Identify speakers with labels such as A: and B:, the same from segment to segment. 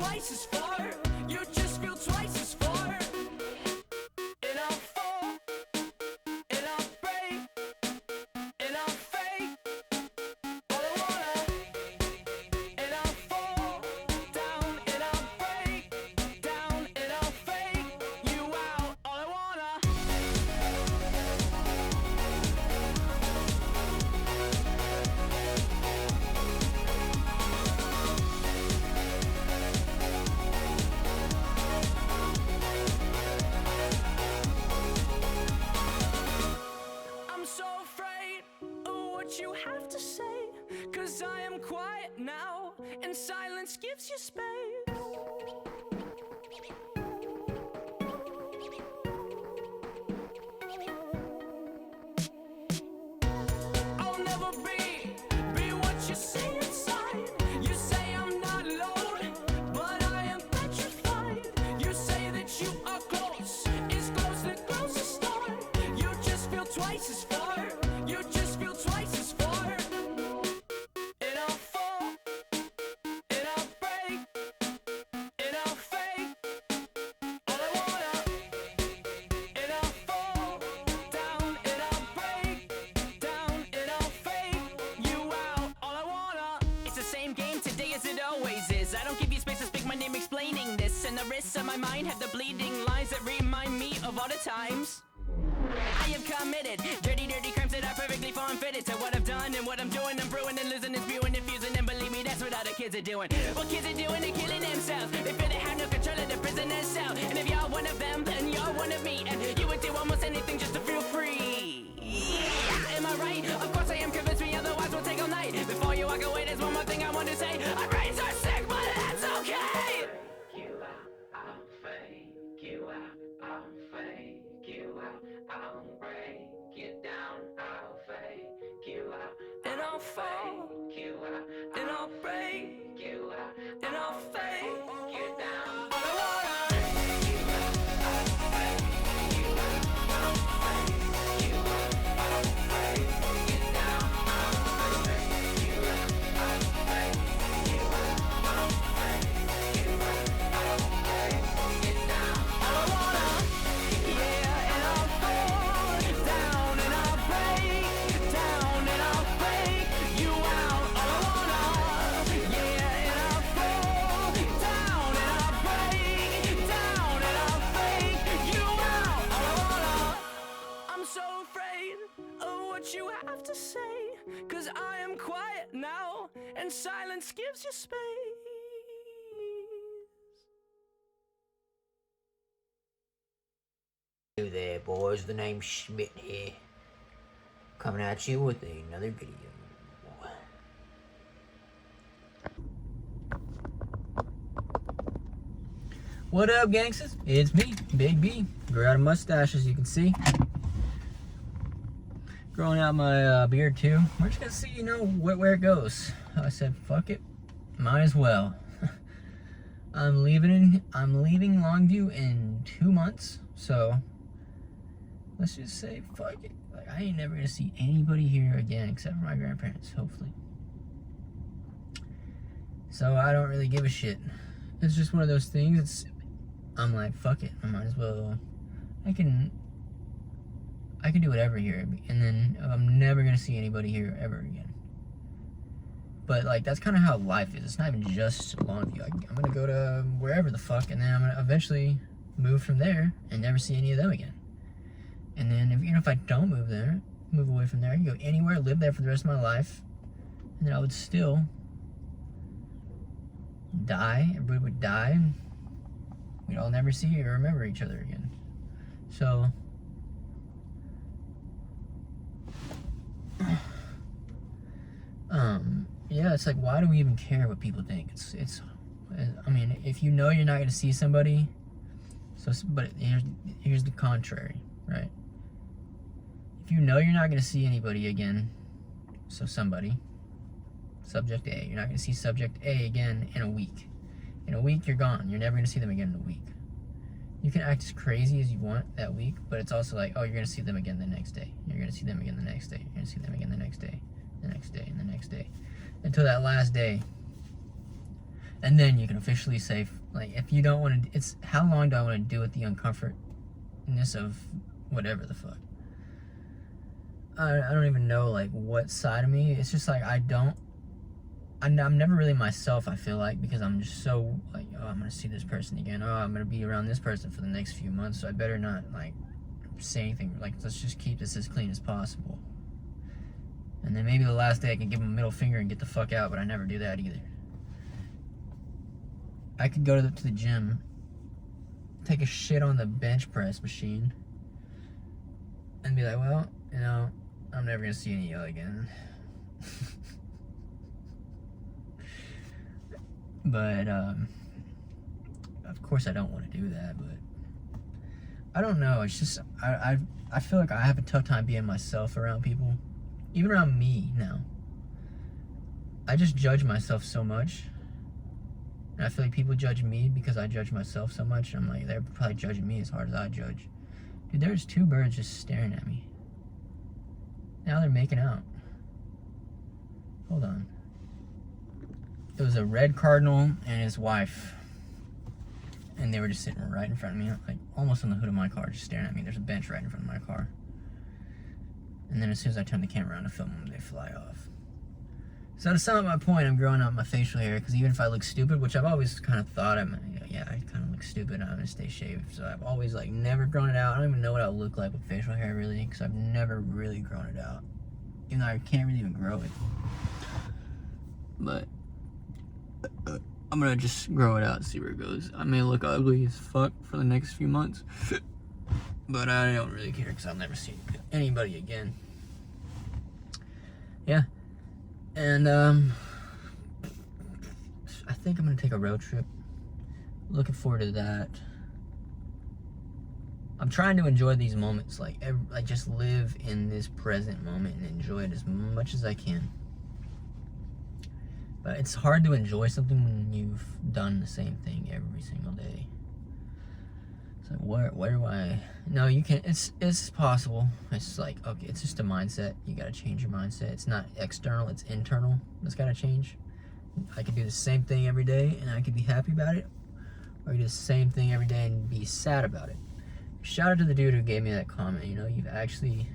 A: twice as far. You just feel twice as far. And I'll fall, and I'll break, and I'll fake all I wanna. And I'll fall down, and I'll break down, and I'll fake you out all I wanna. I'm so afraid of what you have to say, 'cause I am quiet now, and silence gives you space. I'll never be what you see inside. You say I'm not alone, but I am petrified. You say that you are close, it's close that grows a star. You just feel twice as far. You just feel twice as far. And I'll fall, and I'll break, and I'll fake all I wanna. And I'll fall down, and I'll break down, and I'll fake you out all I wanna. It's the same game today as it always is. I don't give you space to speak my name explaining this, and the risks of my mind have the bleeding lines that remind me of all the times I have committed dirty crimes that are perfectly form-fitted to what I've done and what I'm doing. I'm brewing and losing and spewing and fusing, and believe me, that's what all the kids are doing. What kids are doing, they're killing themselves. They feel they have no control of the prisoner's cell. And if you're one of them, then you're one of me, and you would do almost anything just to feel free. Yeah, am I right? Of course I am. Convince me, otherwise we'll take all night. Before you walk away, there's one more thing I want to say. Our brains are sick, but that's okay.
B: You out, I'll fake you out, I'll fake you out, I'll break you down, I'll fake you out,
A: And I'll fall,
B: fake you out,
A: and I'll break,
B: you out,
A: and I'll fake
B: you down.
A: all I wanna. You have to say, 'cause I am quiet now, and silence gives you space.
C: Hey there, boys. The name's Schmidt here. Coming at you with another video. What up, gangsters? It's me, Big B. Grew out a mustache, as you can see. Growing out my beard, too. We're just gonna see, where it goes. I said, fuck it. Might as well. I'm leaving Longview in 2 months, so let's just say fuck it. Like, I ain't never gonna see anybody here again except for my grandparents, hopefully. So I don't really give a shit. It's just one of those things. I'm like, fuck it. I might as well. I can do whatever here, and then I'm never gonna see anybody here ever again. But like, that's kind of how life is. It's not even just Longview. I'm gonna go to wherever the fuck, and then I'm gonna eventually move from there and never see any of them again. And then if I don't move away from there, I can go anywhere, live there for the rest of my life, and then I would still die. Everybody would die. We'd all never see or remember each other again. So yeah, it's like, why do we even care what people think? I mean, if you know you're not gonna see somebody, but here's the contrary, right? If you know you're not gonna see anybody again, so somebody, subject A, you're not gonna see subject A again in a week. In a week, you're gone. You're never gonna see them again in a week. You can act as crazy as you want that week, but it's also like, oh, you're gonna see them again the next day. You're gonna see them again the next day. You're gonna see them again the next day, the next day, and the next day, until that last day. And then you can officially say, like, if you don't want to, it's how long do I want to deal with the uncomfortness of whatever the fuck. I don't even know, like, what side of me. It's just like I'm never really myself, I feel like, because I'm just so, like, oh, I'm going to see this person again. Oh, I'm going to be around this person for the next few months, so I better not, like, say anything. Like, let's just keep this as clean as possible. And then maybe the last day I can give them a middle finger and get the fuck out, but I never do that either. I could go to the gym, take a shit on the bench press machine, and be like, well, you know, I'm never going to see any of y'all again. But, of course I don't want to do that, but I don't know, it's just, I feel like I have a tough time being myself around people, even around me now. I just judge myself so much, and I feel like people judge me because I judge myself so much, and I'm like, they're probably judging me as hard as I judge. Dude, there's two birds just staring at me. Now they're making out. Hold on. It was a red cardinal and his wife, and they were just sitting right in front of me, like almost on the hood of my car, just staring at me. There's a bench right in front of my car, and then as soon as I turn the camera around to film them, they fly off. So to sum up my point, I'm growing out my facial hair because even if I look stupid, which I've always kind of thought I kind of look stupid, I'm gonna stay shaved. So I've always like never grown it out. I don't even know what I would look like with facial hair really, because I've never really grown it out, even though I can't really even grow it. But I'm gonna just grow it out and see where it goes. I may look ugly as fuck for the next few months, but I don't really care because I'll never see anybody again. Yeah, and I think I'm gonna take a road trip. Looking forward to that. I'm trying to enjoy these moments, like just live in this present moment and enjoy it as much as I can. But it's hard to enjoy something when you've done the same thing every single day. It's like, where do I... No, you can't. It's possible. It's like, okay, it's just a mindset. You gotta change your mindset. It's not external, it's internal. That's gotta change. I could do the same thing every day and I could be happy about it. Or I could do the same thing every day and be sad about it. Shout out to the dude who gave me that comment. You know, you've actually...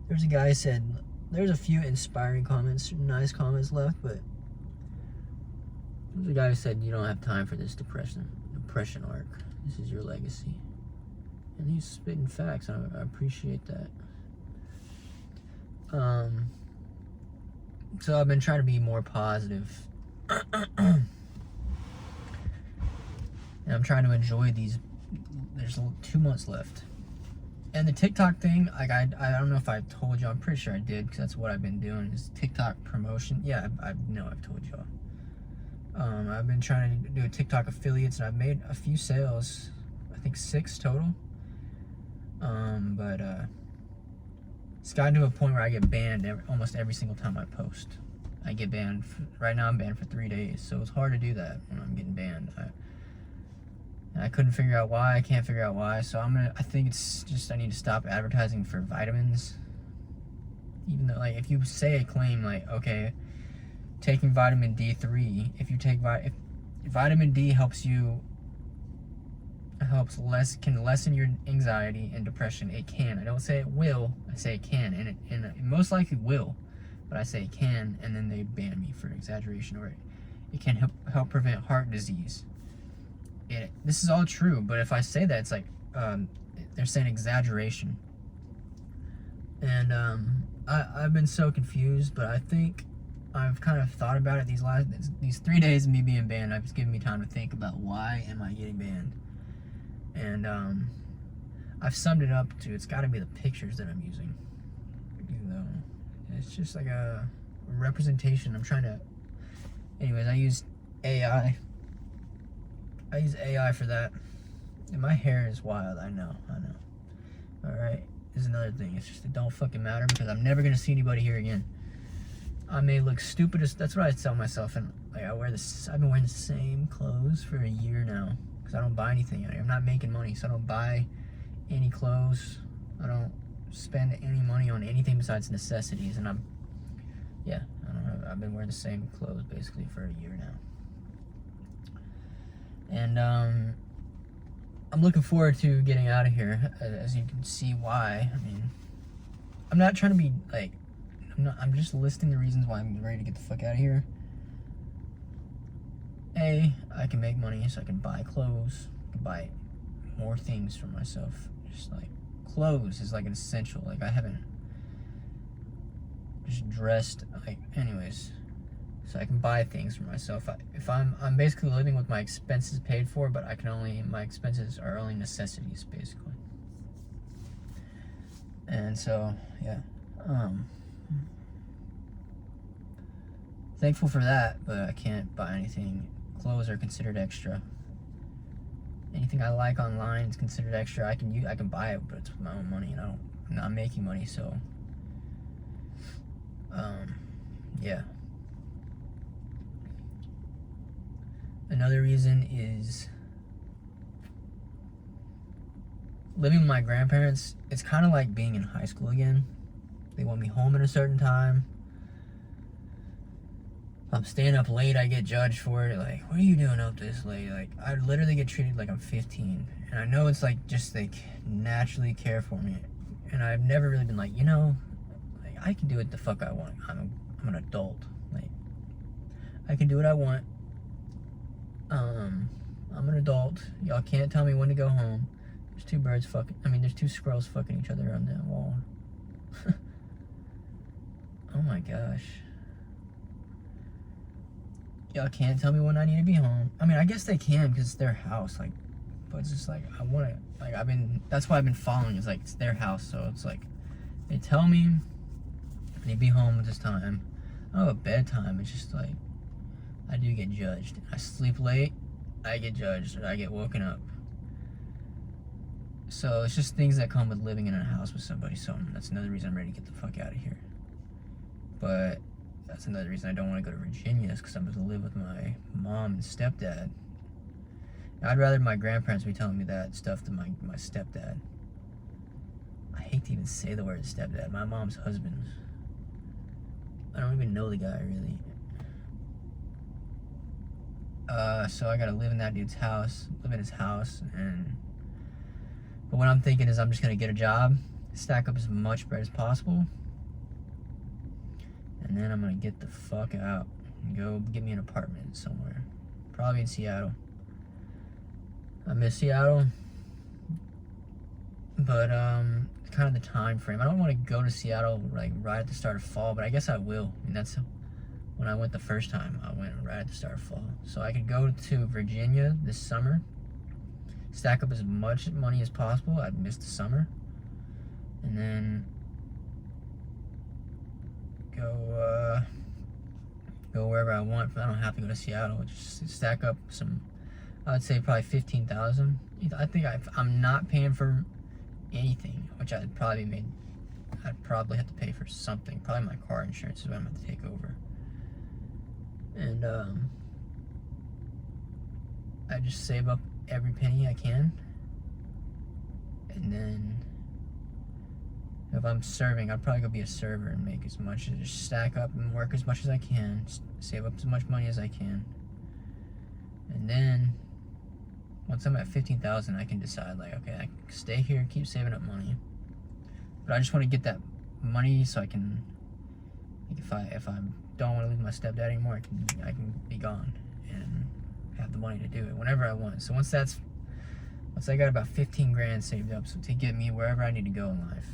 C: There's a guy who said... There's a few inspiring comments, nice comments left, but there's a guy who said, you don't have time for this depression arc. This is your legacy. And he's spitting facts, and I appreciate that. So I've been trying to be more positive. And I'm trying to enjoy these. There's 2 months left. And the TikTok thing, like I don't know if I told you, I'm pretty sure I did, because that's what I've been doing, is TikTok promotion. Yeah, I know I've told y'all. I've been trying to do a TikTok affiliates, and I've made a few sales, I think 6 total. But it's gotten to a point where I get banned almost every single time I post. I get banned, right now I'm banned for 3 days, so it's hard to do that when I'm getting banned. I couldn't figure out why. I can't figure out why. So I think it's just I need to stop advertising for vitamins. Even though, like, if you say a claim like, okay, taking vitamin D3, if you take if vitamin D can lessen your anxiety and depression, it can. I don't say it will. I say it can, and it most likely will, but I say it can, and then they ban me for exaggeration, or it can help prevent heart disease. This is all true, but if I say that, it's like they're saying exaggeration. And I've been so confused, but I think I've kind of thought about it these 3 days of me being banned. It's given me time to think about why am I getting banned. And I've summed it up to it's got to be the pictures that I'm using. Even though it's just like a representation. I'm trying to... Anyways, I use AI. I use AI for that. And my hair is wild, I know. Alright, here's another thing. It's just, it don't fucking matter because I'm never gonna see anybody here again. I may look stupid as, that's what I tell myself, and like I've been wearing the same clothes for a year now. Because I don't buy anything out here. I'm not making money, so I don't buy any clothes. I don't spend any money on anything besides necessities, and I've been wearing the same clothes basically for a year now. And I'm looking forward to getting out of here, as you can see why. I mean, I'm not trying to be like, I'm just listing the reasons why I'm ready to get the fuck out of here. A, I can make money so I can buy clothes, I can buy more things for myself. Just like clothes is like an essential. Like I haven't just dressed, like, anyways, so I can buy things for myself. If I'm basically living with my expenses paid for, but my expenses are only necessities basically. And so yeah, thankful for that, but I can't buy anything. Clothes are considered extra. Anything I like online is considered extra. I can buy it, but it's with my own money, and I'm not making money, so yeah. Another reason is living with my grandparents. It's kind of like being in high school again. They want me home at a certain time. I'm staying up late, I get judged for it. Like, what are you doing up this late? Like, I literally get treated like I'm 15. And I know it's like, just they naturally care for me. And I've never really been like, like, I can do what the fuck I want. I'm an adult. Like, I can do what I want. I'm an adult. Y'all can't tell me when to go home. There's two squirrels fucking each other on that wall. Oh my gosh. Y'all can't tell me when I need to be home. I mean, I guess they can because it's their house. Like, but it's just like, I want to, like, that's why I've been following. It's like, it's their house. So it's like, they tell me I need to be home at this time. I don't have a bedtime. It's just like, I do get judged. I sleep late, I get judged, or I get woken up. So it's just things that come with living in a house with somebody. So that's another reason I'm ready to get the fuck out of here. But that's another reason I don't want to go to Virginia, is because I'm going to live with my mom and stepdad. I'd rather my grandparents be telling me that stuff than my stepdad. I hate to even say the word stepdad. My mom's husband. I don't even know the guy, really. So I gotta live in that dude's house, live in his house, but what I'm thinking is I'm just gonna get a job, stack up as much bread as possible, and then I'm gonna get the fuck out and go get me an apartment somewhere, probably in Seattle. I miss Seattle, but kind of the time frame. I don't want to go to Seattle like right at the start of fall, but I guess I will. I mean, that's when I went the first time. I went right at the start of fall, so I could go to Virginia this summer, stack up as much money as possible. I'd miss the summer, and then go wherever I want. I don't have to go to Seattle. Just stack up some. I'd say probably 15,000. I think I'm not paying for anything, which I'd probably have to pay for something. Probably my car insurance is what I'm going to take over. And I just save up every penny I can, and then if I'm serving, I'd probably go be a server and make as much, just stack up and work as much as I can, save up as much money as I can, and then once I'm at 15,000, I can decide, like, okay, I can stay here, keep saving up money, but I just want to get that money so I can, like, if I don't want to leave my stepdad anymore, I can be gone and have the money to do it whenever I want. So once I got about 15 grand saved up, so to get me wherever I need to go in life,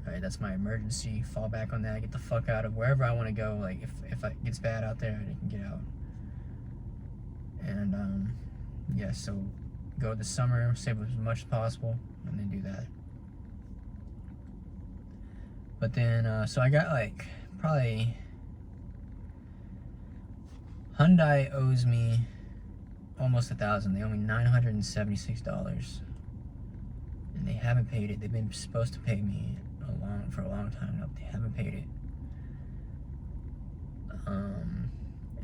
C: right? That's my emergency. Fall back on that. Get the fuck out of wherever I want to go. Like if it gets bad out there, I can get out. And yeah, so go this summer, save up as much as possible, and then do that. But then so I got like probably. Hyundai owes me almost $1,000. They owe me $976, and they haven't paid it. They've been supposed to pay me for a long time now, but they haven't paid it. And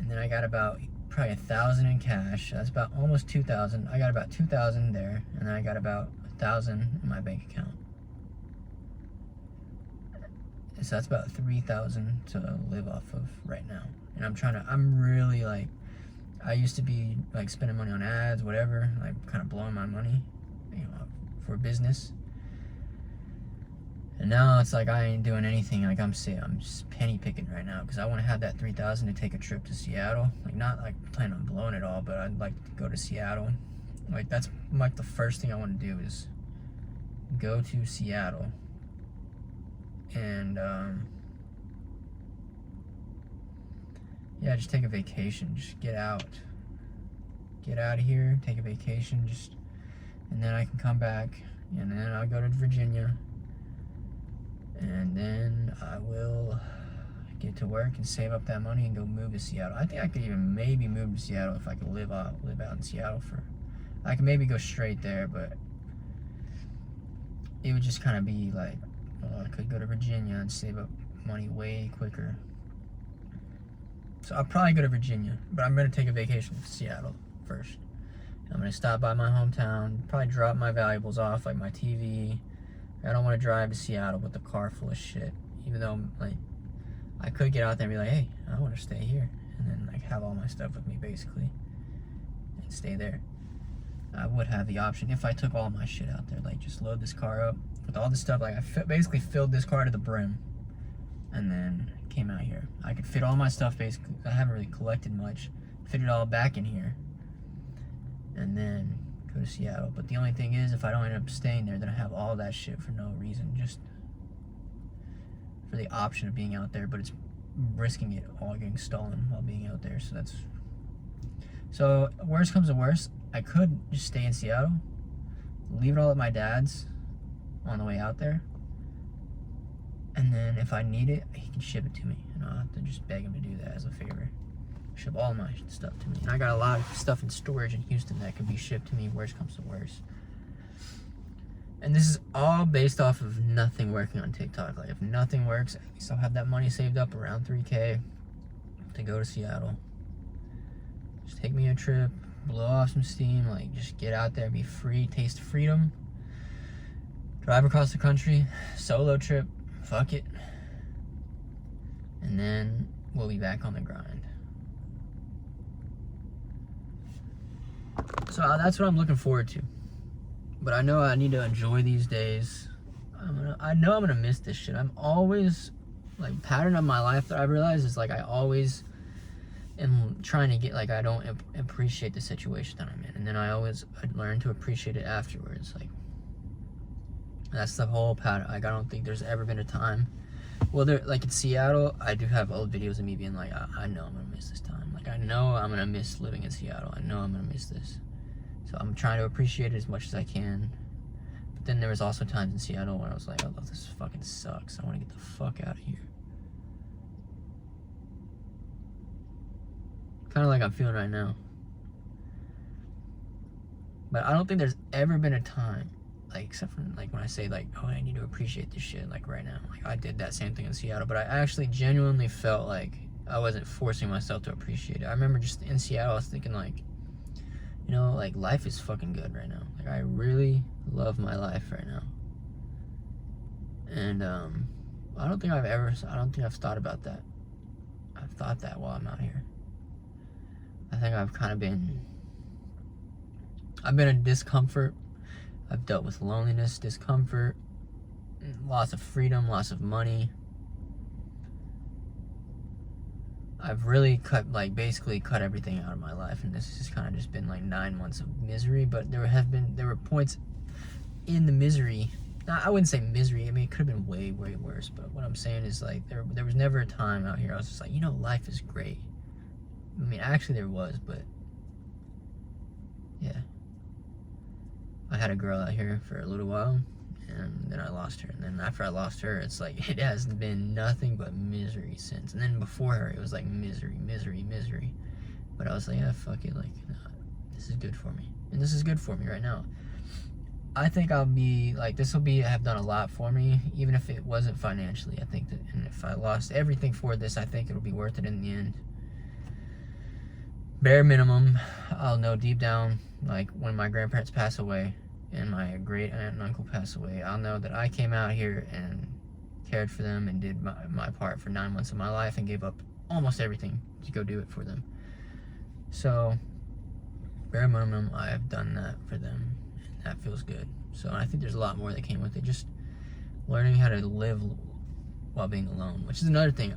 C: then I got about probably $1,000 in cash. That's about almost $2,000. I got about $2,000 there, and then I got about $1,000 in my bank account. So that's about $3,000 to live off of right now. And I'm really like, I used to be like spending money on ads, whatever, like kind of blowing my money, you know, for business. And now it's like I ain't doing anything. Like I'm just penny picking right now because I want to have that $3,000 to take a trip to Seattle. Like not like planning on blowing it all, but I'd like to go to Seattle. Like that's like the first thing I want to do is go to Seattle. And yeah, just take a vacation. Just get out of here, take a vacation, and then I can come back, and then I'll go to Virginia, and then I will get to work and save up that money and go move to Seattle. I think I could even maybe move to Seattle if I could live out in Seattle I could maybe go straight there, but it would just kind of be like, well, I could go to Virginia and save up money way quicker. So I'll probably go to Virginia, but I'm going to take a vacation to Seattle first. I'm going to stop by my hometown, probably drop my valuables off, like my TV. I don't want to drive to Seattle with a car full of shit, even though like I could get out there and be like, hey, I want to stay here, and then like have all my stuff with me basically and stay there. I would have the option if I took all my shit out there, like just load this car up with all the stuff. Like I basically filled this car to the brim and then came out here. I could fit all my stuff basically. I haven't really collected much. Fit it all back in here and then go to Seattle. But the only thing is, if I don't end up staying there, then I have all that shit for no reason, just for the option of being out there, but it's risking it all getting stolen while being out there. So worst comes to worst, I could just stay in Seattle, leave it all at my dad's on the way out there, and then if I need it, he can ship it to me, and I'll have to just beg him to do that as a favor. Ship all my stuff to me. And I got a lot of stuff in storage in Houston that can be shipped to me, worst comes to worst. And this is all based off of nothing working on TikTok. Like if nothing works, at least I'll have that money saved up around $3K to go to Seattle. Just take me a trip, blow off some steam, like just get out there, be free, taste freedom. Drive across the country, solo trip, fuck it. And then we'll be back on the grind. So that's what I'm looking forward to. But I know I need to enjoy these days. I know I'm gonna miss this shit. I'm always, like, pattern of my life that I realize is like I always am trying to get, like, I don't appreciate the situation that I'm in, and then I learn to appreciate it afterwards. Like that's the whole pattern. Like I don't think there's ever been a time. Well, like in Seattle, I do have old videos of me being like, I know I'm gonna miss this time. Like I know I'm gonna miss living in Seattle. I know I'm gonna miss this. So I'm trying to appreciate it as much as I can. But then there was also times in Seattle where I was like, oh, this fucking sucks. I want to get the fuck out of here. Kind of like I'm feeling right now. But I don't think there's ever been a time, like, except for like when I say like, oh, I need to appreciate this shit, like right now. Like I did that same thing in Seattle, but I actually genuinely felt like I wasn't forcing myself to appreciate it. I remember just in Seattle, I was thinking like, you know, like life is fucking good right now. Like I really love my life right now. And I don't think I've thought about that. I've thought that while I'm out here. I think I've been in discomfort. I've dealt with loneliness, discomfort, loss of freedom, loss of money. I've really basically cut everything out of my life, and this has just kind of just been like 9 months of misery. But there were points in the misery. Now, I wouldn't say misery. I mean, it could have been way, way worse. But what I'm saying is like there was never a time out here I was just like, you know, life is great. I mean, actually there was, but yeah. I had a girl out here for a little while, and then I lost her. And then after I lost her, it's like, it has been nothing but misery since. And then before her, it was like misery, misery, misery. But I was like, yeah, fuck it, like, no, this is good for me. And this is good for me right now. I think I'll be, like, this will have done a lot for me, even if it wasn't financially. I think that, and if I lost everything for this, I think it'll be worth it in the end. Bare minimum, I'll know deep down, like when my grandparents pass away and my great aunt and uncle pass away, I'll know that I came out here and cared for them and did my part for 9 months of my life and gave up almost everything to go do it for them. So, bare minimum, I have done that for them, and that feels good. So, I think there's a lot more that came with it. Just learning how to live while being alone, which is another thing.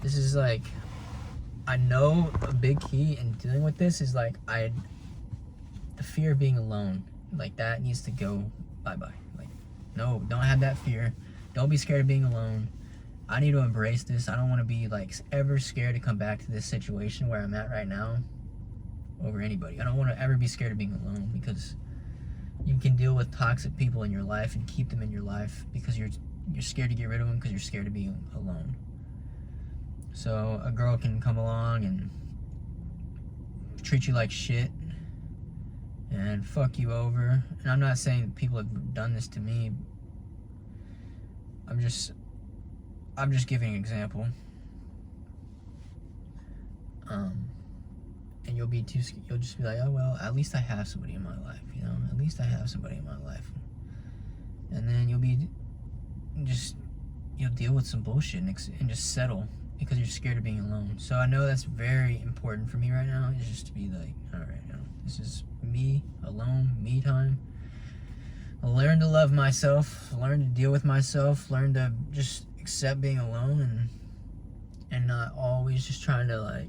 C: This is like, I know a big key in dealing with this is like, the fear of being alone, like that needs to go bye-bye. Like, no, don't have that fear. Don't be scared of being alone. I need to embrace this. I don't want to be like ever scared to come back to this situation where I'm at right now over anybody. I don't want to ever be scared of being alone, because you can deal with toxic people in your life and keep them in your life because you're scared to get rid of them because you're scared of being alone. So a girl can come along and treat you like shit and fuck you over. And I'm not saying people have done this to me. I'm just giving an example. And you'll just be like, oh well, at least I have somebody in my life, you know. At least I have somebody in my life. And then you'll deal with some bullshit and just settle because you're scared of being alone. So I know that's very important for me right now, is just to be like, all right, you know, this is me alone, me time. I'll learn to love myself, learn to deal with myself, learn to just accept being alone and not always just trying to like,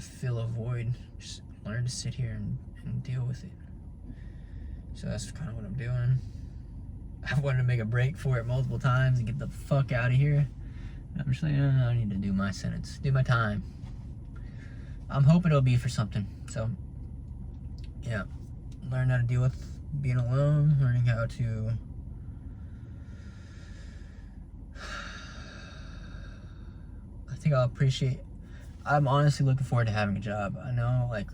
C: fill a void. Just learn to sit here and deal with it. So that's kind of what I'm doing. I've wanted to make a break for it multiple times and get the fuck out of here. I'm just like, I need to do my sentence, do my time. I'm hoping it'll be for something. So, yeah, learn how to deal with being alone, learning how to I think I'm honestly looking forward to having a job. I know, like,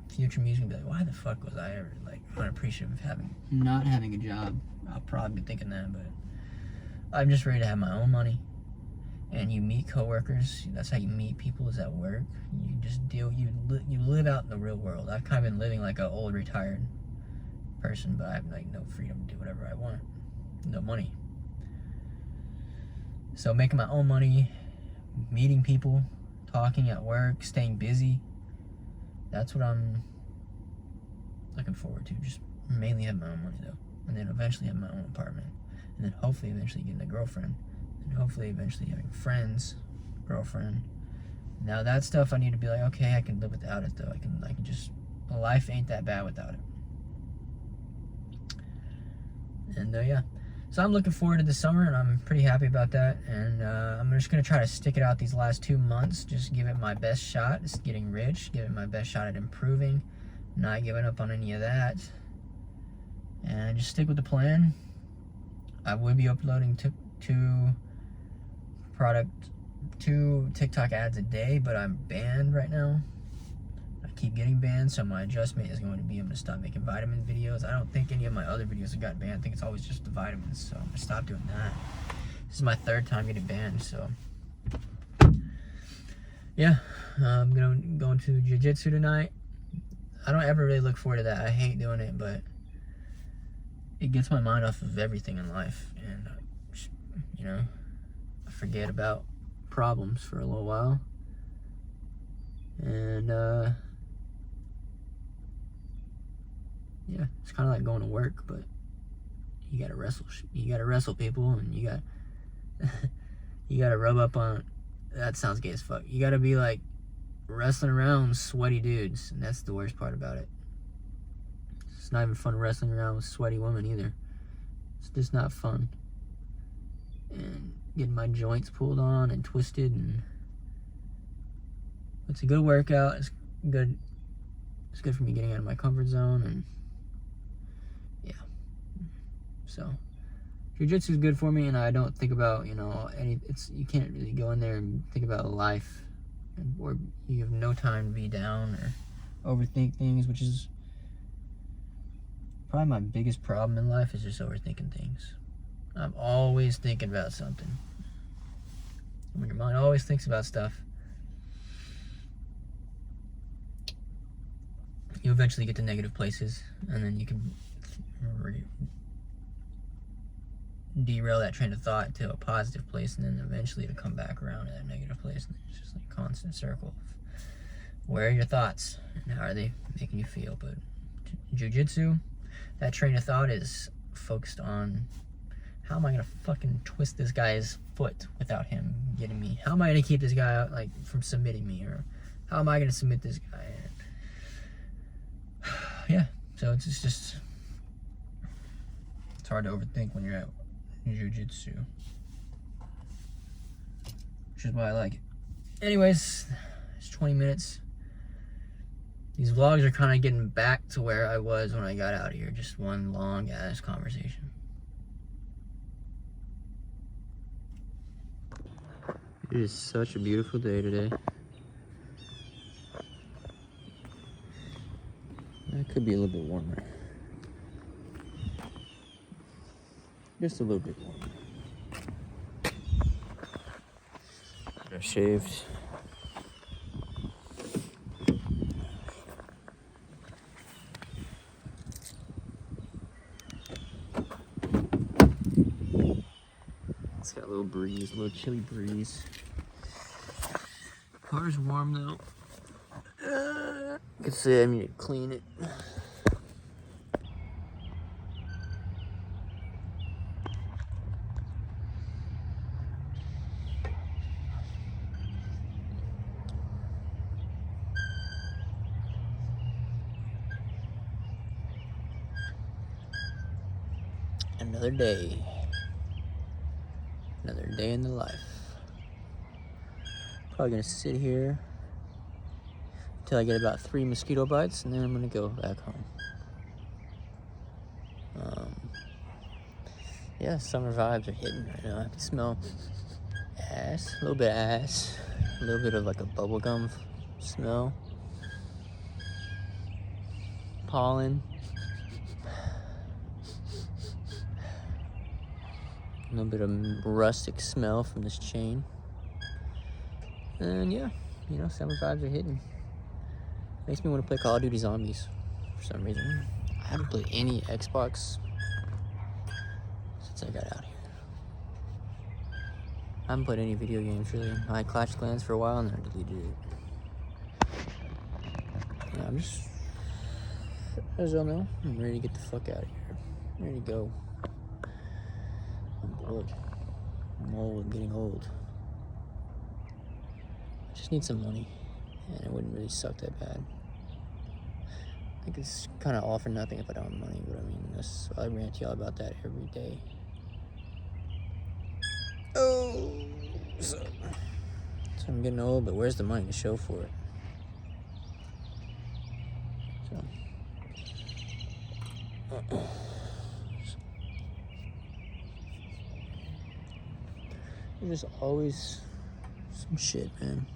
C: future me is gonna be like, why the fuck was I ever, like, unappreciative of not having a job? I'll probably be thinking that, but I'm just ready to have my own money. And you meet coworkers. That's how you meet people, is at work. You just you live out in the real world. I've kind of been living like an old retired person, but I have like no freedom to do whatever I want. No money. So making my own money, meeting people, talking at work, staying busy. That's what I'm looking forward to. Just mainly have my own money though. And then eventually have my own apartment. And then hopefully eventually getting a girlfriend. And hopefully eventually having friends, girlfriend. Now that stuff I need to be like, okay, I can live without it though. I can just, life ain't that bad without it. And yeah. So I'm looking forward to the summer, and I'm pretty happy about that. And I'm just going to try to stick it out these last 2 months. Just give it my best shot. Just getting rich. Give it my best shot at improving. Not giving up on any of that. And just stick with the plan. I would be uploading two TikTok ads a day, but I'm banned right now. I keep getting banned, so my adjustment is going to be I'm going to stop making vitamin videos. I don't think any of my other videos have got banned. I think it's always just the vitamins, so I'm going to stop doing that. This is my 3rd time getting banned, so yeah. I'm going to go into jiu-jitsu tonight. I don't ever really look forward to that. I hate doing it, but it gets my mind off of everything in life, and you know, I forget about problems for a little while. And yeah, it's kind of like going to work, but you gotta wrestle. You gotta wrestle people, and you gotta rub up on. That sounds gay as fuck. You gotta be like wrestling around with sweaty dudes, and that's the worst part about it. It's not even fun wrestling around with sweaty women either. It's just not fun. And getting my joints pulled on and twisted, and it's a good workout. It's good. It's good for me getting out of my comfort zone, and yeah. So jiu-jitsu is good for me, and I don't think about, you know, you can't really go in there and think about life, or you have no time to be down or overthink things, which is probably my biggest problem in life, is just overthinking things. I'm always thinking about something. When your mind always thinks about stuff, you eventually get to negative places, and then you can derail that train of thought to a positive place, and then eventually to come back around to that negative place. And it's just like a constant circle of where are your thoughts and how are they making you feel. But jiu-jitsu, that train of thought is focused on how am I gonna fucking twist this guy's foot without him getting me? How am I gonna keep this guy out, like, from submitting me? Or how am I gonna submit this guy? Yeah, so it's just it's hard to overthink when you're at jiu-jitsu, which is why I like it. Anyways, it's 20 minutes. These vlogs are kind of getting back to where I was when I got out of here. Just one long ass conversation. It is such a beautiful day today. It could be a little bit warmer. Just a little bit warmer. I shaved. It's got a little breeze, a little chilly breeze. Car's warm though. I could say I need to clean it. Another day. Another day in the life. Probably gonna sit here until I get about 3 mosquito bites, and then I'm gonna go back home. Yeah, summer vibes are hitting right now. I can smell ass, a little bit of ass, a little bit of like a bubblegum smell, pollen, a little bit of rustic smell from this chain. And yeah, you know, summer vibes are hitting. Makes me want to play Call of Duty Zombies for some reason. I haven't played any Xbox since I got out here. I haven't played any video games really. I had Clash of Clans for a while and then I deleted it. Yeah, I'm just, as y'all know, I'm ready to get the fuck out of here. I'm ready to go. I'm bored. I'm old, I'm getting old. I just need some money, and it wouldn't really suck that bad. I think it's kind of all for nothing if I don't have money, but I mean, I rant to y'all about that every day. Oh, so I'm getting old, but where's the money to show for it? So, there's just always some shit, man.